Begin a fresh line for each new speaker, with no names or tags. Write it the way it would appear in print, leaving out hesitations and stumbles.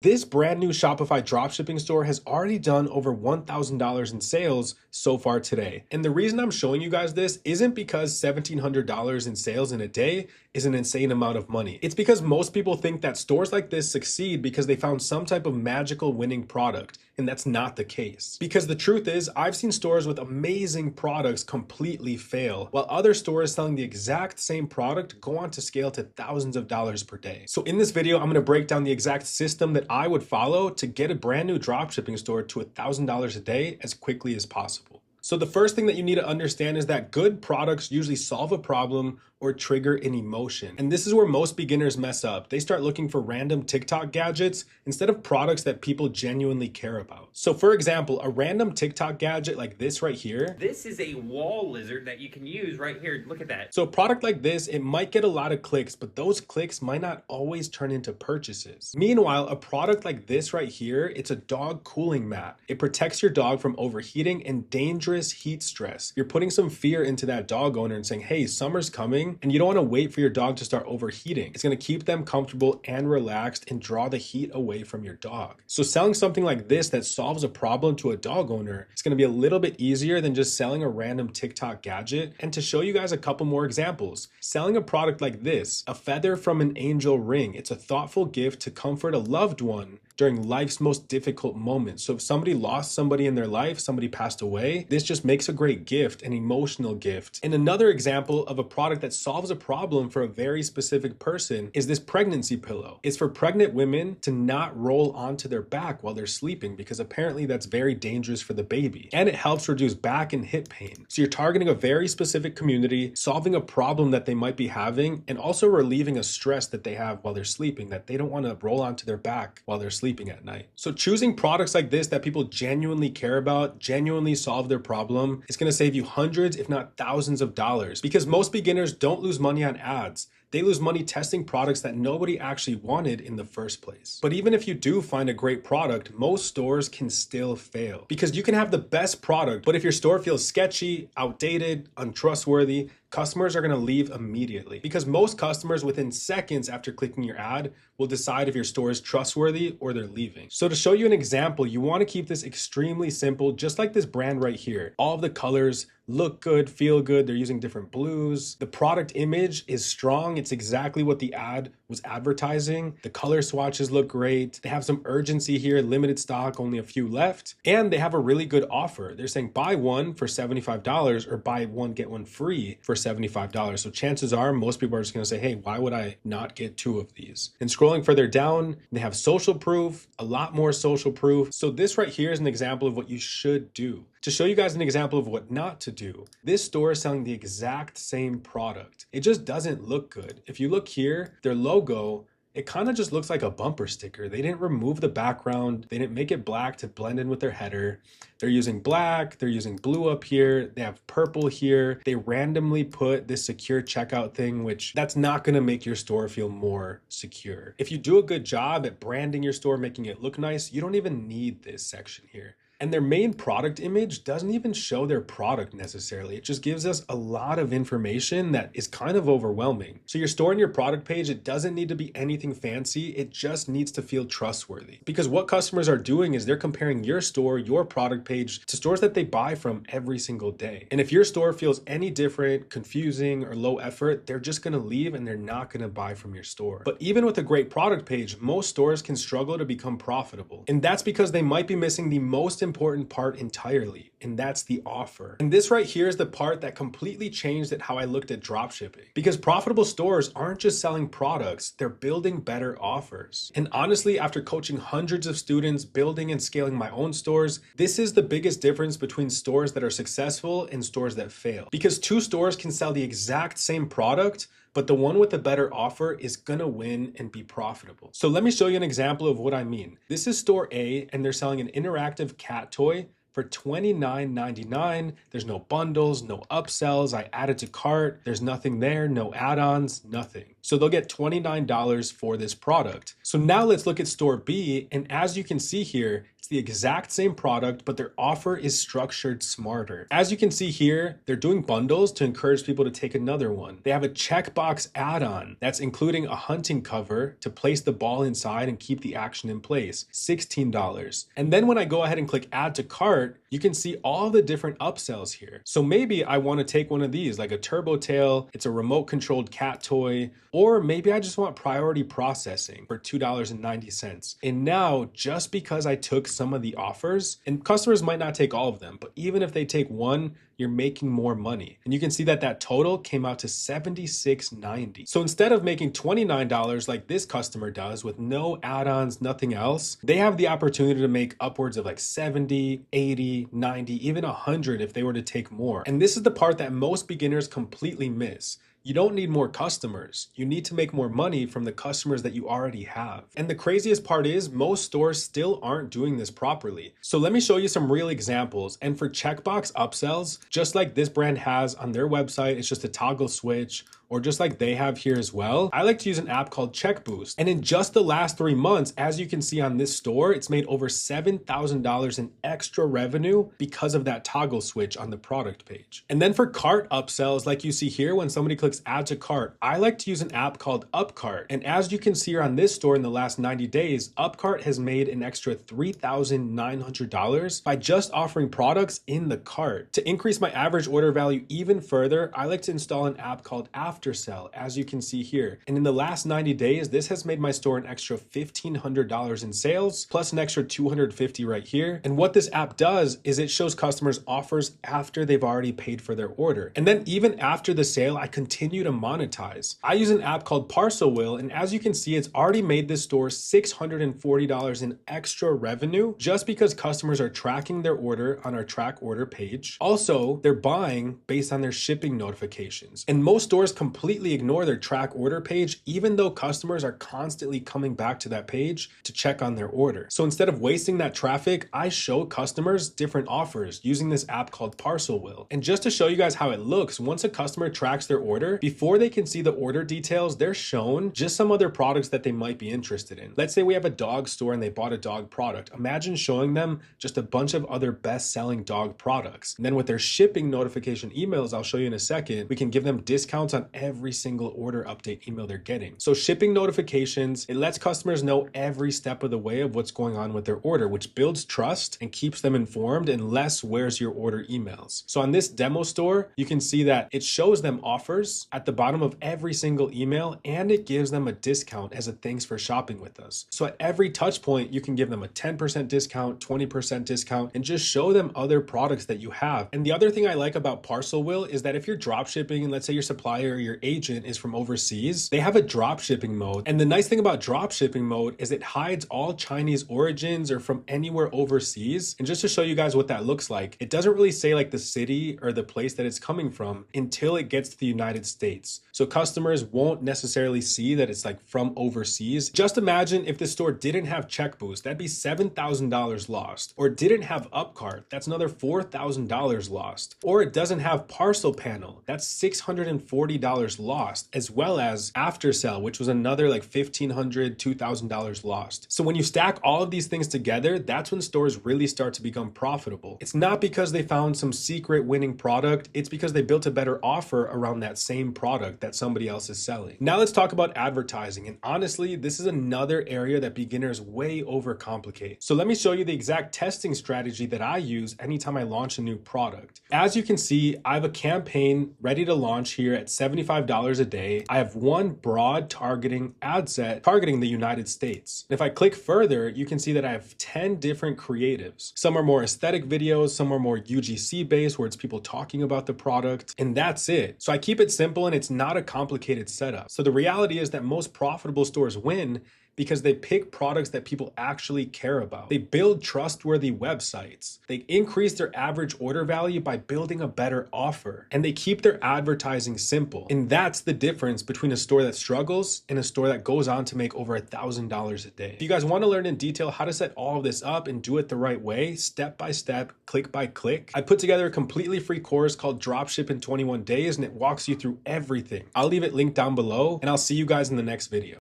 This brand new Shopify dropshipping store has already done over $1,000 in sales so far today. And the reason I'm showing you guys this isn't because $1,700 in sales in a day is an insane amount of money. It's because most people think that stores like this succeed because they found some type of magical winning product. And that's not the case. Because the truth is, I've seen stores with amazing products completely fail, while other stores selling the exact same product go on to scale to thousands of dollars per day. So in this video, I'm gonna break down the exact system that I would follow to get a brand new dropshipping store to $1,000 a day as quickly as possible. So the first thing that you need to understand is that good products usually solve a problem or trigger an emotion. And this is where most beginners mess up. They start looking for random TikTok gadgets instead of products that people genuinely care about. So for example, a random TikTok gadget like this right here.
This is a wall lizard that you can use right here. Look at that.
So a product like this, it might get a lot of clicks, but those clicks might not always turn into purchases. Meanwhile, a product like this right here, it's a dog cooling mat. It protects your dog from overheating and dangerous heat stress. You're putting some fear into that dog owner and saying, hey, summer's coming, and you don't want to wait for your dog to start overheating. It's going to keep them comfortable and relaxed and draw the heat away from your dog. So selling something like this that solves a problem to a dog owner is going to be a little bit easier than just selling a random TikTok gadget. And to show you guys a couple more examples, selling a product like this, a feather from an angel ring, it's a thoughtful gift to comfort a loved one during life's most difficult moments. So if somebody lost somebody in their life, somebody passed away, this just makes a great gift, an emotional gift. And another example of a product that solves a problem for a very specific person is this pregnancy pillow. It's for pregnant women to not roll onto their back while they're sleeping because apparently that's very dangerous for the baby. And it helps reduce back and hip pain. So you're targeting a very specific community, solving a problem that they might be having, and also relieving a stress that they have while they're sleeping, that they don't want to roll onto their back while they're sleeping at night. So choosing products like this that people genuinely care about, genuinely solve their problem, is going to save you hundreds, if not thousands of dollars, because most beginners don't lose money on ads. They lose money testing products that nobody actually wanted in the first place. But even if you do find a great product, most stores can still fail because you can have the best product, but if your store feels sketchy, outdated, untrustworthy, customers are going to leave immediately because most customers within seconds after clicking your ad will decide if your store is trustworthy or they're leaving. So to show you an example, you want to keep this extremely simple, just like this brand right here. All of the colors look good, feel good. They're using different blues. The product image is strong. It's exactly what the ad was advertising. The color swatches look great. They have some urgency here, limited stock, only a few left. And they have a really good offer. They're saying buy one for $75 or buy one, get one free for $75. So chances are most people are just going to say, hey, why would I not get two of these? And scrolling further down, they have social proof, a lot more social proof. So this right here is an example of what you should do. To show you guys an example of what not to do, this store is selling the exact same product. It just doesn't look good. If you look here, their logo, it kind of just looks like a bumper sticker. They didn't remove the background. They didn't make it black to blend in with their header. They're using black, they're using blue up here, they have purple here. They randomly put this secure checkout thing, which that's not gonna make your store feel more secure. If you do a good job at branding your store, making it look nice, you don't even need this section here. And their main product image doesn't even show their product necessarily. It just gives us a lot of information that is kind of overwhelming. So your store and your product page, it doesn't need to be anything fancy. It just needs to feel trustworthy. Because what customers are doing is they're comparing your store, your product page to stores that they buy from every single day. And if your store feels any different, confusing, or low effort, they're just gonna leave and they're not gonna buy from your store. But even with a great product page, most stores can struggle to become profitable. And that's because they might be missing the most important part entirely, and that's the offer. And this right here is the part that completely changed how I looked at dropshipping. Because profitable stores aren't just selling products, they're building better offers. And honestly, after coaching hundreds of students, building and scaling my own stores, this is the biggest difference between stores that are successful and stores that fail. Because two stores can sell the exact same product, but the one with the better offer is gonna win and be profitable. So let me show you an example of what I mean. This is store A, and they're selling an interactive cat toy for $29.99. There's no bundles, no upsells. I added to cart. There's nothing there, no add-ons, nothing. So they'll get $29 for this product. So now let's look at store B. And as you can see here, it's the exact same product, but their offer is structured smarter. As you can see here, they're doing bundles to encourage people to take another one. They have a Checkbox add-on that's including a hunting cover to place the ball inside and keep the action in place, $16. And then when I go ahead and click add to cart, you can see all the different upsells here. So maybe I want to take one of these, like a Turbo Tail, it's a remote controlled cat toy, or maybe I just want priority processing for $2.90. And now, just because I took some of the offers, and customers might not take all of them, but even if they take one, you're making more money. And you can see that that total came out to $76.90. So instead of making $29 like this customer does with no add-ons, nothing else, they have the opportunity to make upwards of like 70, 80, 90, even 100 if they were to take more. And this is the part that most beginners completely miss. You don't need more customers. You need to make more money from the customers that you already have. And the craziest part is most stores still aren't doing this properly. So let me show you some real examples. And for Checkbox upsells, just like this brand has on their website, it's just a toggle switch, or just like they have here as well, I like to use an app called CheckBoost. And in just the last 3 months, as you can see on this store, it's made over $7,000 in extra revenue because of that toggle switch on the product page. And then for cart upsells, like you see here, when somebody clicks add to cart, I like to use an app called UpCart. And as you can see here on this store in the last 90 days, UpCart has made an extra $3,900 by just offering products in the cart. To increase my average order value even further, I like to install an app called AfterSell, as you can see here. And in the last 90 days, this has made my store an extra $1,500 in sales, plus an extra $250 right here. And what this app does is it shows customers offers after they've already paid for their order. And then even after the sale, I continue to monetize. I use an app called ParcelWill, and as you can see, it's already made this store $640 in extra revenue just because customers are tracking their order on our track order page. Also, they're buying based on their shipping notifications. And most stores completely ignore their track order page, even though customers are constantly coming back to that page to check on their order. So instead of wasting that traffic, I show customers different offers using this app called ParcelWill. And just to show you guys how it looks, once a customer tracks their order, before they can see the order details, they're shown just some other products that they might be interested in. Let's say we have a dog store and they bought a dog product. Imagine showing them just a bunch of other best-selling dog products. And then with their shipping notification emails, I'll show you in a second, we can give them discounts on every single order update email they're getting. So shipping notifications, it lets customers know every step of the way of what's going on with their order, which builds trust and keeps them informed and less where's your order emails. So on this demo store, you can see that it shows them offers at the bottom of every single email, and it gives them a discount as a thanks for shopping with us. So at every touch point, you can give them a 10% discount, 20% discount, and just show them other products that you have. And the other thing I like about ParcelWill is that if you're drop shipping and let's say your supplier or your agent is from overseas, they have a drop shipping mode. And the nice thing about drop shipping mode is it hides all Chinese origins or from anywhere overseas. And just to show you guys what that looks like, it doesn't really say like the city or the place that it's coming from until it gets to the United States. So customers won't necessarily see that it's like from overseas. Just imagine if the store didn't have CheckBoost, that'd be $7,000 lost. Or didn't have UpCart, that's another $4,000 lost. Or it doesn't have Parcel Panel, that's $640 lost, as well as AfterSell, which was another like $1,500, $2,000 lost. So when you stack all of these things together, that's when stores really start to become profitable. It's not because they found some secret winning product, it's because they built a better offer around that same product that somebody else is selling. Now let's talk about advertising. And honestly, this is another area that beginners way overcomplicate. So let me show you the exact testing strategy that I use anytime I launch a new product. As you can see, I have a campaign ready to launch here at $75 a day. I have one broad targeting ad set targeting the United States. And if I click further, you can see that I have 10 different creatives. Some are more aesthetic videos, some are more UGC based where it's people talking about the product, and that's it. So I keep it simple and it's not a complicated setup. So the reality is that most profitable stores win because they pick products that people actually care about. They build trustworthy websites. They increase their average order value by building a better offer. And they keep their advertising simple. And that's the difference between a store that struggles and a store that goes on to make over $1,000 a day. If you guys want to learn in detail how to set all of this up and do it the right way, step by step, click by click, I put together a completely free course called Dropship in 21 Days, and it walks you through everything. I'll leave it linked down below, and I'll see you guys in the next video.